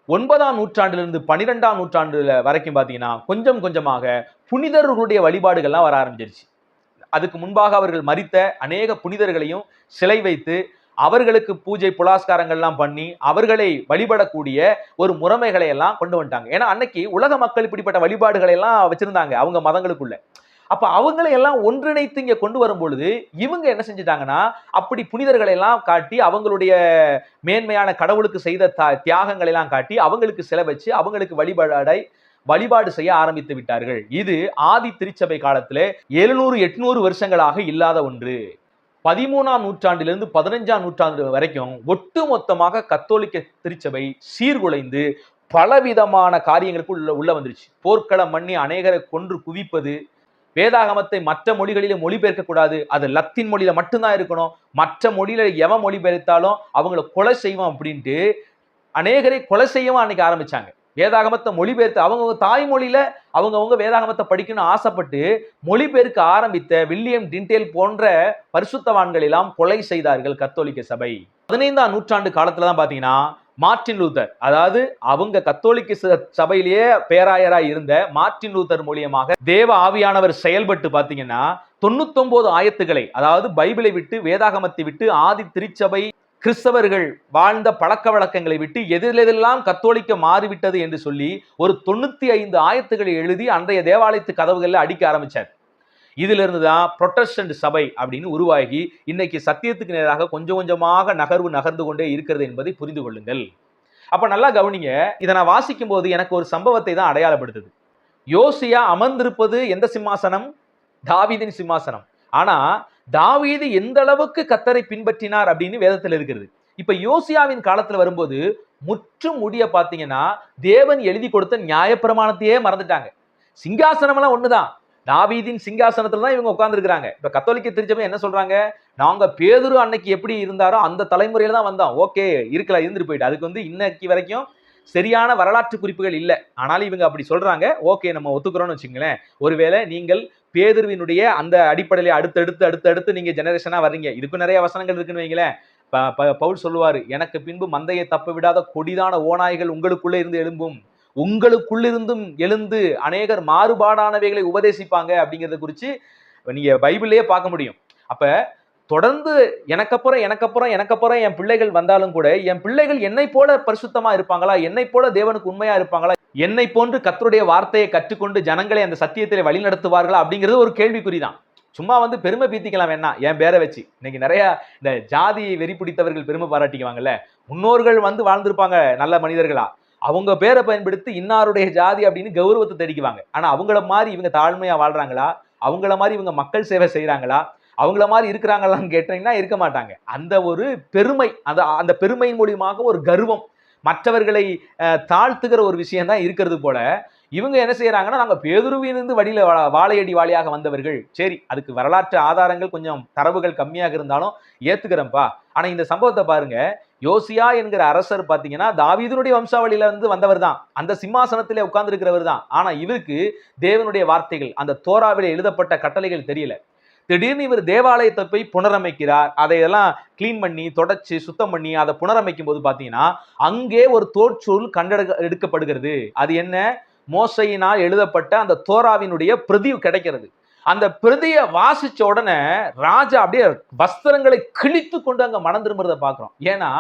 9ஆம் நூற்றாண்டிலிருந்து 12ஆம் நூற்றாண்டு வரைக்கும் பாத்தீங்கன்னா கொஞ்சம் கொஞ்சமாக புனிதர்களுடைய வழிபாடுகள்லாம் வர ஆரம்பிச்சிருச்சு. அதுக்கு முன்பாக அவர்கள் மரித்த அநேக புனிதர்களையும் சிலை வைத்து அவர்களுக்கு பூஜை புலாஸ்காரங்கள்லாம் பண்ணி அவர்களை வழிபடக்கூடிய ஒரு முறைமைகளை எல்லாம் கொண்டு வந்துட்டாங்க. ஏன்னா அன்னைக்கு உலக மக்கள் இப்படிப்பட்ட வழிபாடுகளை எல்லாம் வச்சிருந்தாங்க அவங்க மதங்களுக்குள்ள. அப்ப அவங்களை எல்லாம் ஒன்றிணைத்து இங்க கொண்டு வரும் பொழுது இவங்க என்ன செஞ்சுட்டாங்கன்னா, அப்படி புனிதர்களை எல்லாம் காட்டி அவங்களுடைய மேன்மையான கடவுளுக்கு செய்த தியாகங்களை எல்லாம் காட்டி அவங்களுக்கு சிலை வச்சு அவங்களுக்கு வழிபாடு செய்ய ஆரம்பித்து விட்டார்கள். இது ஆதி திருச்சபை காலத்திலே 700 800 வருஷங்களாக இல்லாத ஒன்று. 13ஆம் நூற்றாண்டிலிருந்து 15ஆம் நூற்றாண்டு வரைக்கும் ஒட்டுமொத்தமாக கத்தோலிக்க திருச்சபை சீர்குலைந்து பலவிதமான காரியங்களுக்கு உள்ள வந்துருச்சு. போர்க்களம் பண்ணி அநேகரை கொன்று குவிப்பது, வேதாகமத்தை மற்ற மொழிகளிலே மொழிபெயர்க்க கூடாது, அது லத்தீன் மொழியில மட்டும்தான் இருக்கணும், மற்ற மொழியில எவன் மொழிபெயர்த்தாலும் அவங்கள கொலை செய்வோம் அப்படின்ட்டு அநேகரை கொலை செய்யவும் அன்னைக்கு ஆரம்பிச்சாங்க. வேதாகமத்தை மொழிபெயர்த்து அவங்க தாய்மொழியில அவங்கவுங்க வேதாகமத்தை படிக்கணும்னு ஆசைப்பட்டு மொழிபெயர்க்க ஆரம்பித்த வில்லியம் டிண்டேல் போன்ற பரிசுத்தவான்கள் எல்லாம் கொலை செய்தார்கள் கத்தோலிக்க சபை. 15ஆம் நூற்றாண்டு காலத்துல தான் பாத்தீங்கன்னா மார்ட்டின் லூத்தர், அதாவது அவங்க கத்தோலிக்க சபையிலேயே பேராயராய் இருந்த மார்ட்டின் லூத்தர் மூலியமாக தேவ ஆவியானவர் செயல்பட்டு பாத்தீங்கன்னா 99 ஆயத்துக்களை, அதாவது பைபிளை விட்டு வேதாகமத்தை விட்டு ஆதி திருச்சபை கிறிஸ்தவர்கள் வாழ்ந்த பழக்க வழக்கங்களை விட்டு எதிலெல்லாம் கத்தோலிக்க மாறிவிட்டது என்று சொல்லி ஒரு 95 ஆயத்துக்களை எழுதி அன்றைய தேவாலயத்து கதவுகளில் அடிக்க ஆரம்பிச்சார். இதுல இருந்துதான் புரொட்டஸ்டன்ட் சபை அப்படின்னு உருவாகி இன்னைக்கு சத்தியத்துக்கு நேராக கொஞ்சம் கொஞ்சமாக நகர்ந்து கொண்டே இருக்கிறது என்பதை புரிந்து கொள்ளுங்கள். அப்ப நல்லா கவனிங்க. இதை நான் வாசிக்கும் போது எனக்கு ஒரு சம்பவத்தை தான் அடையாளப்படுத்துது. யோசியா அமர்ந்திருப்பது எந்த சிம்மாசனம்? தாவீதின் சிம்மாசனம். ஆனா தாவீது எந்த அளவுக்கு கர்த்தரை பின்பற்றினார் அப்படின்னு வேதத்தில் இருக்கிறது. இப்ப யோசியாவின் காலத்துல வரும்போது முற்றும் முடிய பாத்தீங்கன்னா தேவன் எழுதி கொடுத்த நியாயப்பிரமாணத்தையே மறந்துட்டாங்க. சிங்காசனம் எல்லாம் ஒண்ணுதான், தாவீதின் சிங்காசனத்துல தான் இவங்க உட்கார்ந்து இருக்கிறாங்க. இப்ப கத்தோலிக்க திருச்சபை என்ன சொல்றாங்க? நாங்க பேதுரு அன்னைக்கு எப்படி இருந்தாரோ அந்த தலைமுறையில தான் வந்தோம். ஓகே, இருக்கலாம், இருந்துட்டு போயிட்டு. அதுக்கு இன்னைக்கு வரைக்கும் சரியான வரலாற்று குறிப்புகள் இல்லை. ஆனாலும் இவங்க அப்படி சொல்றாங்க. ஓகே, நம்ம ஒத்துக்கிறோம்னு வச்சுங்களேன். ஒருவேளை நீங்கள் பேதுருவினுடைய அந்த அடிப்படையில அடுத்தடுத்து நீங்க ஜெனரேஷனா வர்றீங்க. இதுக்கு நிறைய வசனங்கள் இருக்குன்னு வைங்களேன். பவுல் சொல்லுவாரு, எனக்கு பின்பு மந்தையை தப்ப விடாத கொடிதான ஓநாய்கள் உங்களுக்குள்ள இருந்து எழும்பும், உங்களுக்குள்ளிருந்தும் எழுந்து அநேகர் மாறுபாடானவைகளை உபதேசிப்பாங்க அப்படிங்கிறத குறித்து நீங்க பைபிள்லயே பார்க்க முடியும். அப்ப தொடர்ந்து எனக்கப்புறம் என் பிள்ளைகள் வந்தாலும் கூட என் பிள்ளைகள் என்னை போல பரிசுத்தமா இருப்பாங்களா? என்னை போல தேவனுக்கு உண்மையா இருப்பாங்களா? என்னை போன்று கர்த்தருடைய வார்த்தையை கற்றுக்கொண்டு ஜனங்களை அந்த சத்தியத்திலே வழி நடத்துவார்களா? அப்படிங்கிறது ஒரு கேள்விக்குறிதான். சும்மா பெருமை பீத்திக்கலாம் வேணா என் பேரை வச்சு. இன்னைக்கு நிறைய இந்த ஜாதி வெறி பிடித்தவர்கள் பெருமை பாராட்டிக்குவாங்கல்ல. முன்னோர்கள் வாழ்ந்திருப்பாங்க நல்ல மனிதர்களா, அவங்க பேரை பயன்படுத்தி இன்னாருடைய ஜாதி அப்படின்னு கௌரவத்தை தெரிவிக்குவாங்க. ஆனா அவங்கள மாதிரி இவங்க தாழ்மையா வாழ்றாங்களா? அவங்கள மாதிரி இவங்க மக்கள் சேவை செய்யறாங்களா? அவங்கள மாதிரி இருக்கிறாங்களான்னு கேட்டீங்கன்னா இருக்க மாட்டாங்க. அந்த ஒரு பெருமை, அந்த பெருமையின் மூலியமாக ஒரு கர்வம், மற்றவர்களை தாழ்த்துகிற ஒரு விஷயம் தான் இருக்கிறது போல. இவங்க என்ன செய்யறாங்கன்னா, நாங்க பேதுருவிலிருந்து வாழையடி வாழையாக வந்தவர்கள். சரி, அதுக்கு வரலாற்று ஆதாரங்கள் கொஞ்சம் தரவுகள் கம்மியாக இருந்தாலும் ஏத்துக்கிறேன்ப்பா. ஆனா இந்த சம்பவத்தை பாருங்க. யோசியா என்கிற அரசர் பாத்தீங்கன்னா தாவீதுனுடைய வம்சாவளியில இருந்து வந்தவர் தான், அந்த சிம்மாசனத்திலே உட்கார்ந்து இருக்கிறவர் தான். ஆனா இவருக்கு தேவனுடைய வார்த்தைகள், அந்த தோராவிலே எழுதப்பட்ட கட்டளைகள் தெரியல. திடீர்னு இவர் தேவாலயத்தை போய் புனரமைக்கிறார். அதையெல்லாம் கிளீன் பண்ணி தொடச்சு சுத்தம் பண்ணி அதை புனரமைக்கும் போது பாத்தீங்கன்னா அங்கே ஒரு தோற்சொல் எடுக்கப்படுகிறது. அது என்ன? மோசையினால் எழுதப்பட்ட அந்த தோராவினுடைய பிரதி கிடைக்கிறது. அந்த பிரதியை வாசிச்ச உடனே ராஜா அப்படியே வஸ்திரங்களை கிழித்து கொண்டு அங்க மனம் திரும்புறதை பார்க்கிறோம். ஏன்னா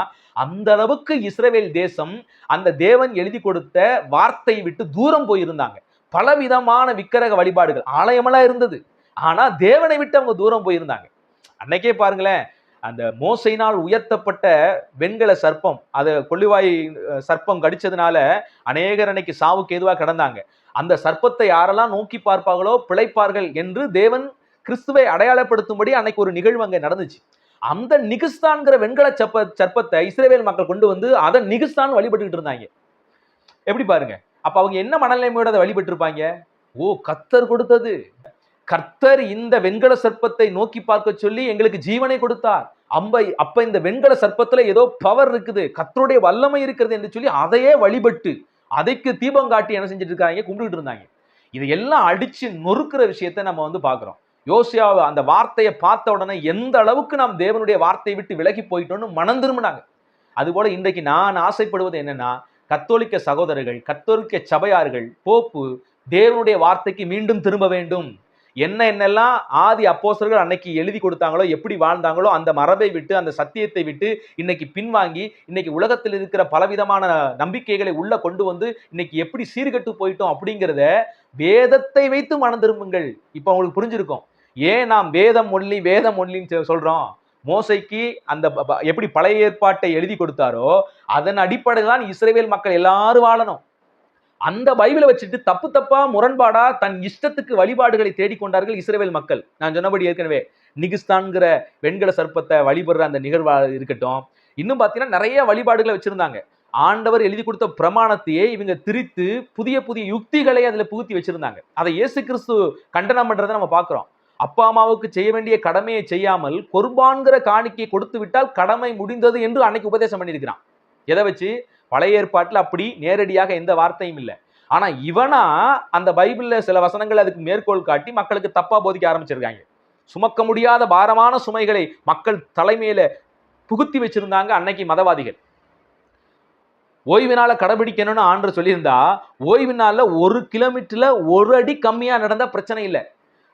அந்த அளவுக்கு இஸ்ரவேல் தேசம் அந்த தேவன் எழுதி கொடுத்த வார்த்தையை விட்டு தூரம் போயிருந்தாங்க. பலவிதமான விக்கிரக வழிபாடுகள், ஆலயமெல்லாம் இருந்தது, ஆனா தேவனை விட்டு அவங்க தூரம் போயிருந்தாங்க. அன்னைக்கே பாருங்களேன், அந்த மோசையினால் உயர்த்தப்பட்ட வெண்கல சர்ப்பம், அதை கொள்ளிவாய் சர்ப்பம் கடிச்சதுனால அநேகர் அன்னைக்கு சாவுக்கு எதுவாக கிடந்தாங்க. அந்த சர்ப்பத்தை யாரெல்லாம் நோக்கி பார்ப்பார்களோ பிழைப்பார்கள் என்று தேவன் கிறிஸ்துவை அடையாளப்படுத்தும்படி அன்னைக்கு ஒரு நிகழ்வு அங்க நடந்துச்சு. அந்த நிகிஸ்தான்கிற வெண்கல சர்ப்பத்தை இஸ்ரவேல் மக்கள் கொண்டு வந்து அதை நிகிஸ்தான் வழிபட்டுக்கிட்டு இருந்தாங்க. எப்படி பாருங்க. அப்ப அவங்க என்ன மனநிலைமையோட அதை வழிபட்டு இருப்பாங்க? ஓ, கர்த்தர் கொடுத்தது, கர்த்தர் இந்த வெண்கல சர்ப்பத்தை நோக்கி பார்க்க சொல்லி எங்களுக்கு ஜீவனை கொடுத்தார். அப்ப இந்த வெண்கல சர்ப்பத்துல ஏதோ பவர் இருக்குது, கர்த்தருடைய வல்லமை இருக்கிறது என்று சொல்லி அதையே வழிபட்டு அதைக்கு தீபம் காட்டி என்ன செஞ்சுட்டு இருக்காங்க? கும்பிட்டு இருந்தாங்க. இதையெல்லாம் அடிச்சு நொறுக்கிற விஷயத்தை நம்ம பாக்குறோம். யோசியா அந்த வார்த்தையை பார்த்த உடனே எந்த அளவுக்கு நாம் தேவனுடைய வார்த்தையை விட்டு விலகி போயிட்டோம்னு மனம் திரும்பினாங்க. அதுபோல இன்றைக்கு நான் ஆசைப்படுவது என்னன்னா, கத்தோலிக்க சகோதரர்கள், கத்தோலிக்க சபையார்கள், போப்பு தேவனுடைய வார்த்தைக்கு மீண்டும் திரும்ப வேண்டும். என்னெல்லாம் ஆதி அப்போஸ்தலர்கள் அன்னைக்கு எழுதி கொடுத்தாங்களோ, எப்படி வாழ்ந்தாங்களோ அந்த மரபை விட்டு, அந்த சத்தியத்தை விட்டு இன்னைக்கு பின்வாங்கி, இன்னைக்கு உலகத்தில் இருக்கிற பலவிதமான நம்பிக்கைகளை உள்ள கொண்டு வந்து இன்னைக்கு எப்படி சீர்கெட்டு போயிட்டோம் அப்படிங்கிறத வேதத்தை வைத்து மனம் திரும்புங்கள். இப்ப உங்களுக்கு புரிஞ்சிருக்கும் ஏன் நாம் வேதம் ஒன்லின்னு சொல்றோம். மோசைக்கு அந்த எப்படி பழைய ஏற்பாட்டை எழுதி கொடுத்தாரோ அதன் அடிப்படையில் தான் இஸ்ரவேல் மக்கள் எல்லாரும் வாழணும். அந்த பைபிளை வச்சுட்டு தப்பு தப்பா முரண்பாடா தன் இஷ்டத்துக்கு வழிபாடுகளை தேடிக்கொண்டார்கள் இஸ்ரவேல் மக்கள். நான் சொன்னபடி ஏற்கனவே நிகிஸ்தான்கிற வெண்கல சர்ப்பத்தை வழிபடுற அந்த நிகழ்வா இருக்கட்டும், இன்னும் பார்த்தீங்கன்னா நிறைய வழிபாடுகளை வச்சிருந்தாங்க. ஆண்டவர் எழுதி கொடுத்த பிரமாணத்தையே இவங்க திரித்து புதிய புதிய யுக்திகளை அதுல புகுத்தி வச்சிருந்தாங்க. அதை இயேசு கிறிஸ்து கண்டனம் பண்றதை நம்ம பார்க்கிறோம். அப்பா அம்மாவுக்கு செய்ய வேண்டிய கடமையை செய்யாமல் குர்பான்கிற காணிக்கையை கொடுத்து விட்டால் கடமை முடிந்தது என்று அன்னைக்கு உபதேசம் பண்ணியிருக்கிறான். எதை வச்சு? பழைய ஏற்பாட்டில் அப்படி நேரடியாக எந்த வார்த்தையும் இல்லை. ஆனா இவனா அந்த பைபிள்ல சில வசனங்கள் அதுக்கு மேற்கோள் காட்டி மக்களுக்கு தப்பா போதிக்க ஆரம்பிச்சிருக்காங்க. சுமக்க முடியாத பாரமான சுமைகளை மக்கள் தலைமையில புகுத்தி வச்சிருந்தாங்க அன்னைக்கு மதவாதிகள். ஓய்வு நாளை கடைபிடிக்கணும்னு ஆண்டவர் சொல்லியிருந்தா ஓய்வு நாள்ல 1 கிலோமீட்டர்ல 1 அடி கம்மியா நடந்தா பிரச்சனை இல்லை.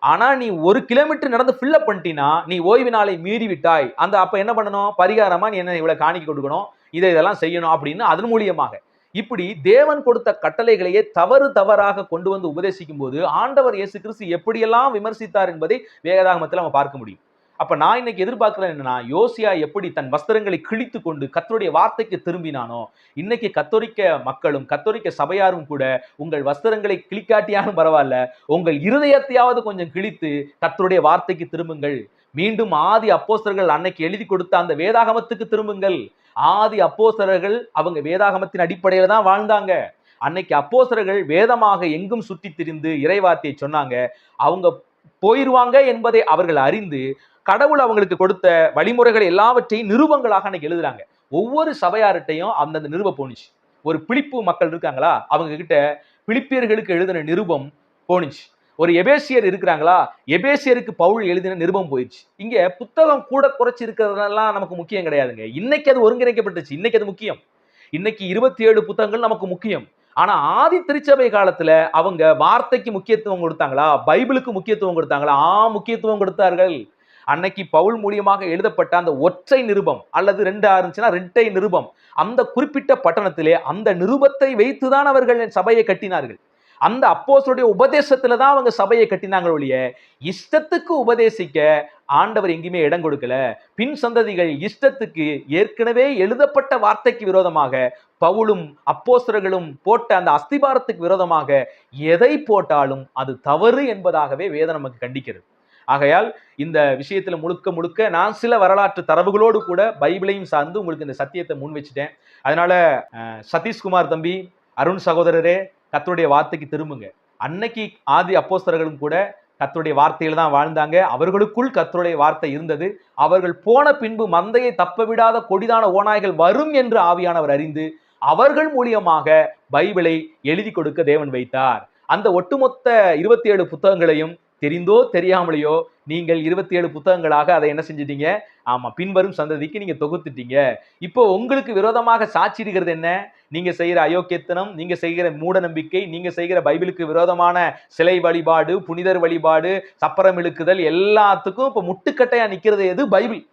ஆனா நீ 1 கிலோமீட்டர் நடந்து ஃபில்லப் பண்ணிட்டீனா நீ ஓய்வு நாளை மீறி விட்டாய். அந்த அப்ப என்ன பண்ணணும்? பரிகாரமா நீ என்ன இவ்வளவு காணிக்கை கொடுக்கணும், இதெல்லாம் செய்யணும் அப்படின்னு அதன் மூலியமாக இப்படி தேவன் கொடுத்த கட்டளைகளையே தவறாக கொண்டு வந்து உபதேசிக்கும் போது ஆண்டவர் இயேசு கிறிஸ்து எப்படியெல்லாம் விமர்சித்தார் என்பதை வேதாகமத்தில் நம்ம பார்க்க முடியும். அப்ப நான் இன்னைக்கு எதிர்பார்க்கிறேன் என்னன்னா, யோசியா எப்படி தன் வஸ்திரங்களை கிழித்து கொண்டு கர்த்தருடைய வார்த்தைக்கு திரும்பினானோ, இன்னைக்கு கத்தோலிக்க மக்களும் கத்தோலிக்க சபையாரும் கூட உங்கள் வஸ்திரங்களை கிழிக்காட்டியாலும் பரவாயில்ல, உங்கள் இருதயத்தையாவது கொஞ்சம் கிழித்து கர்த்தருடைய வார்த்தைக்கு திரும்புங்கள். மீண்டும் ஆதி அப்போஸ்தலர்கள் அன்னைக்கு எழுதி கொடுத்த அந்த வேதாகமத்துக்கு திரும்புங்கள். ஆதி அப்போஸ்தலர்கள் அவங்க வேதாகமத்தின் அடிப்படையில தான் வாழ்ந்தாங்க. அன்னைக்கு அப்போஸ்தலர்கள் வேதமாக எங்கும் சுற்றி திரிந்து இறைவார்த்தையை சொன்னாங்க. அவங்க போயிருவாங்க என்பதை அவர்கள் அறிந்து கடவுள் அவங்களுக்கு கொடுத்த வழிமுறைகள் எல்லாவற்றையும் நிருபங்களாக அன்னைக்கு எழுதுறாங்க. ஒவ்வொரு சபையார்ட்டையும் அந்தந்த நிருபம் போனிச்சு. ஒரு பிலிப்பு மக்கள் இருக்காங்களா, அவங்க கிட்ட பிலிப்பியர்களுக்கு எழுதின நிருபம் போனிச்சு. ஒரு எபேசியர் இருக்கிறாங்களா, எபேசியருக்கு பவுல் எழுதின நிருபம் போயிடுச்சு. இங்க புத்தகம் கூட குறைச்சி இருக்கிறதெல்லாம் நமக்கு முக்கியம் கிடையாதுங்க. இன்னைக்கு அது ஒருங்கிணைக்கப்பட்டுச்சு. இன்னைக்கு அது முக்கியம். இன்னைக்கு 27 புத்தகங்கள் நமக்கு முக்கியம். ஆனா ஆதி திருச்சபை காலத்துல அவங்க வார்த்தைக்கு முக்கியத்துவம் கொடுத்தாங்களா, பைபிளுக்கு முக்கியத்துவம் கொடுத்தாங்களா? முக்கியத்துவம் கொடுத்தார்கள். அன்னைக்கு பவுல் மூலியமாக எழுதப்பட்ட அந்த ஒற்றை நிருபம் அல்லது 2 இருந்துச்சுன்னா 2 நிருபம், அந்த குறிப்பிட்ட பட்டணத்திலே அந்த நிருபத்தை வைத்துதான் அவர்கள் சபையை கட்டினார்கள். அந்த அப்போஸ்தலருடைய உபதேசத்துல தான் அவங்க சபையை கட்டினாங்க ஒழிய இஷ்டத்துக்கு உபதேசிக்க ஆண்டவர் எங்கேயுமே இடம் கொடுக்கல. பின் சந்ததிகள் இஷ்டத்துக்கு ஏற்கனவே எழுதப்பட்ட வார்த்தைக்கு விரோதமாக பவுலும் அப்போஸ்தலர்களும் போட்ட அந்த அஸ்திபாரத்துக்கு விரோதமாக எதை போட்டாலும் அது தவறு என்பதாகவே வேதம் நமக்கு கண்டிக்கிறது. ஆகையால் இந்த விஷயத்துல முழுக்க நான் சில வரலாற்று தரவுகளோடு கூட பைபிளையும் சார்ந்து உங்களுக்கு இந்த சத்தியத்தை முன் வச்சுட்டேன். அதனால சதீஷ்குமார் தம்பி, அருண் சகோதரரே, கர்த்தருடைய வார்த்தைக்கு திரும்புங்க. அன்னைக்கு ஆதி அப்போஸ்தலர்களும் கூட கர்த்தருடைய வார்த்தையில தான் வாழ்ந்தாங்க. அவர்களுக்குள் கர்த்தருடைய வார்த்தை இருந்தது. அவர்கள் போன பின்பு மந்தையை தப்ப விடாத கொடிதான ஓநாய்கள் வரும் என்று ஆவியானவர் அறிந்து அவர்கள் மூலியமாக பைபிளை எழுதி கொடுக்க தேவன் வைத்தார். அந்த ஒட்டுமொத்த 27 புத்தகங்களையும் தெரிந்தோ தெரியாமலையோ நீங்கள் 27 புத்தகங்களாக அதை என்ன செஞ்சிட்டீங்க? ஆமா, பின்வரும் சந்ததிக்கு நீங்க தொகுத்துட்டீங்க. இப்போ உங்களுக்கு விரோதமாக சாட்சிடுகிறது என்ன? நீங்க செய்கிற அயோக்கியத்தனம், நீங்க செய்கிற மூட நம்பிக்கை, நீங்க செய்கிற பைபிளுக்கு விரோதமான சிலை வழிபாடு, புனிதர் வழிபாடு, சப்பரம் இழுக்குதல், எல்லாத்துக்கும் இப்ப முட்டுக்கட்டையா நிக்கிறது எது? பைபிள்.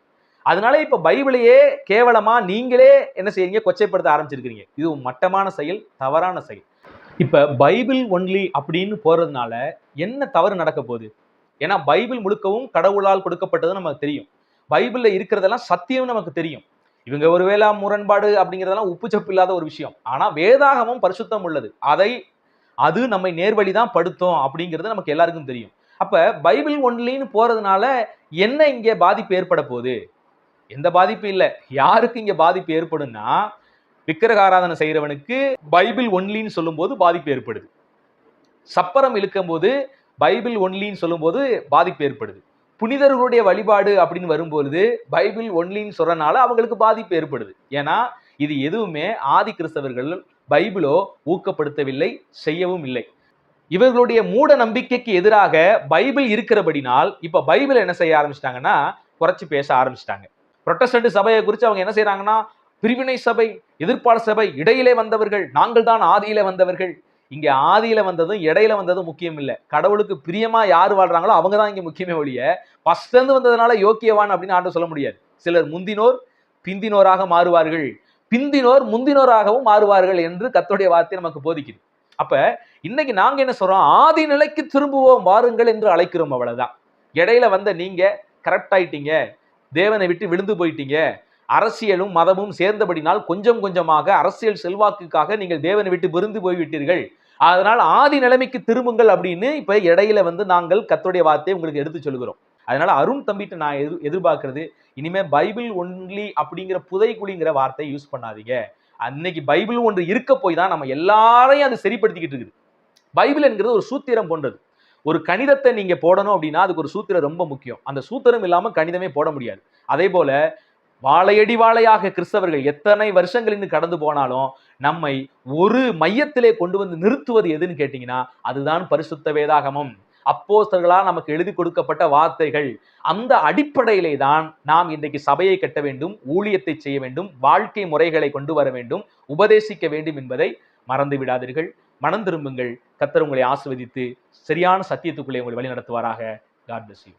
அதனால இப்ப பைபிளையே கேவலமா நீங்களே என்ன செய்றீங்க? கொச்சைப்படுத்த ஆரம்பிச்சிருக்கீங்க. இது மட்டமான செயல், தவறான செயல். இப்ப பைபிள் ஒன்லி அப்படின்னு போறதுனால என்ன தவறு நடக்க போகுது? ஏன்னா பைபிள் முழுக்கவும் கடவுளால் கொடுக்கப்பட்டது நமக்கு தெரியும். பைபிள்ல இருக்கிறதெல்லாம் சத்தியம் நமக்கு தெரியும். இவங்க ஒருவேளை முரண்பாடு அப்படிங்கிறதெல்லாம் உப்பு சப்பு இல்லாத ஒரு விஷயம். ஆனா வேதாகமும் பரிசுத்தம் உள்ளது. அது நம்மை நேர்வழிதான் படுத்தும் அப்படிங்கிறது நமக்கு எல்லாருக்கும் தெரியும். அப்ப பைபிள் ஒன்லின்னு போறதுனால என்ன இங்க பாதிப்பு ஏற்பட போகுது? எந்த பாதிப்பு இல்லை. யாருக்கு இங்க பாதிப்பு ஏற்படும்னா, விக்கிரக ஆராதனை செய்யறவனுக்கு பைபிள் ஒன்லின்னு சொல்லும் போது பாதிப்பு ஏற்படுது. சப்பரம் இழுக்கும் போது பைபிள் ஒன்லின்னு சொல்லும் போது பாதிப்பு ஏற்படுது. புனிதர்களுடைய வழிபாடு அப்படின்னு வரும்பொழுது பைபிள் ஒன்லின்னு சொல்றனால அவங்களுக்கு பாதிப்பு ஏற்படுது. ஏன்னா இது எதுவுமே ஆதி கிறிஸ்தவர்கள் பைபிளோ ஊக்கப்படுத்தவில்லை, செய்யவும் இல்லை. இவர்களுடைய மூட நம்பிக்கைக்கு எதிராக பைபிள் இருக்கிறபடினால் இப்ப பைபிள் என்ன செய்ய ஆரம்பிச்சிட்டாங்கன்னா குறைச்சு பேச ஆரம்பிச்சிட்டாங்க. புரொட்டஸ்டன்ட் சபையை குறித்து அவங்க என்ன செய்யறாங்கன்னா, பிரிவினை சபை, எதிர்ப்பாளர் சபை, இடையிலே வந்தவர்கள், நாங்கள் தான் ஆதியில வந்தவர்கள். இங்க ஆதியில வந்ததும் இடையில வந்ததும் முக்கியம் இல்ல. கடவுளுக்கு பிரியமா யார் வாழ்றாங்களோ அவங்க தான் இங்க முக்கியமே ஒழிய, ஃபர்ஸ்ட்ல இருந்து வந்ததுனால யோக்கியவான் அப்படின்னு ஆண்டு சொல்ல முடியாது. சிலர் முந்தினோர் பிந்தினோராக மாறுவார்கள், பிந்தினோர் முந்தினோராகவும் மாறுவார்கள் என்று கர்த்தருடைய வார்த்தை நமக்கு போதிக்குது. அப்ப இன்னைக்கு நாங்க என்ன சொல்றோம்? ஆதி நிலைக்கு திரும்புவோம் வாருங்கள் என்று அழைக்கிறோம், அவ்வளவுதான். இடையில வந்த நீங்க கரெக்ட் ஆயிட்டீங்க, தேவனை விட்டு விழுந்து போயிட்டீங்க, அரசியலும் மதமும் சேர்ந்தபடினால் கொஞ்சம் கொஞ்சமாக அரசியல் செல்வாக்குக்காக நீங்கள் தேவனை விட்டு விருந்து போய்விட்டீர்கள், அதனால் ஆதி நிலைமைக்கு திரும்புங்கள் அப்படின்னு இப்ப இடையில வந்து நாங்கள் கர்த்தருடைய வார்த்தையை உங்களுக்கு எடுத்து சொல்கிறோம். அதனால அருண் தம்பிட்டு நான் எதிர்பார்க்கிறது, இனிமே பைபிள் ஒன்லி அப்படிங்கிற புதைக்குழிங்கிற வார்த்தையை யூஸ் பண்ணாதீங்க. அன்னைக்கு பைபிள் ஒன்று இருக்க போய் தான் நம்ம எல்லாரையும் அது சரிப்படுத்திக்கிட்டு இருக்குது. பைபிள் என்கிறது ஒரு சூத்திரம் போன்றது. ஒரு கணிதத்தை நீங்க போடணும் அப்படின்னா அதுக்கு ஒரு சூத்திரம் ரொம்ப முக்கியம். அந்த சூத்திரம் இல்லாம கணிதமே போட முடியாது. அதே போல வாழையடி வாழையாக கிறிஸ்தவர்கள் எத்தனை வருஷங்கள் இன்னும் கடந்து போனாலும் நம்மை ஒரு மையத்திலே கொண்டு வந்து நிறுத்துவது எதுன்னு கேட்டீங்கன்னா அதுதான் பரிசுத்த வேதாகமம், அப்போஸ்தலர்களால் நமக்கு எழுதி கொடுக்கப்பட்ட வார்த்தைகள். அந்த அடிப்படையிலே தான் நாம் இன்றைக்கு சபையை கட்ட வேண்டும், ஊழியத்தை செய்ய வேண்டும், வாழ்க்கை முறைகளை கொண்டு வர வேண்டும், உபதேசிக்க வேண்டும் என்பதை மறந்து விடாதீர்கள். மனம் திரும்புங்கள். கர்த்தர் உங்களை ஆசீர்வதித்து சரியான சத்தியத்துக்குள்ளே உங்களை வழி நடத்துவாராக. God bless you.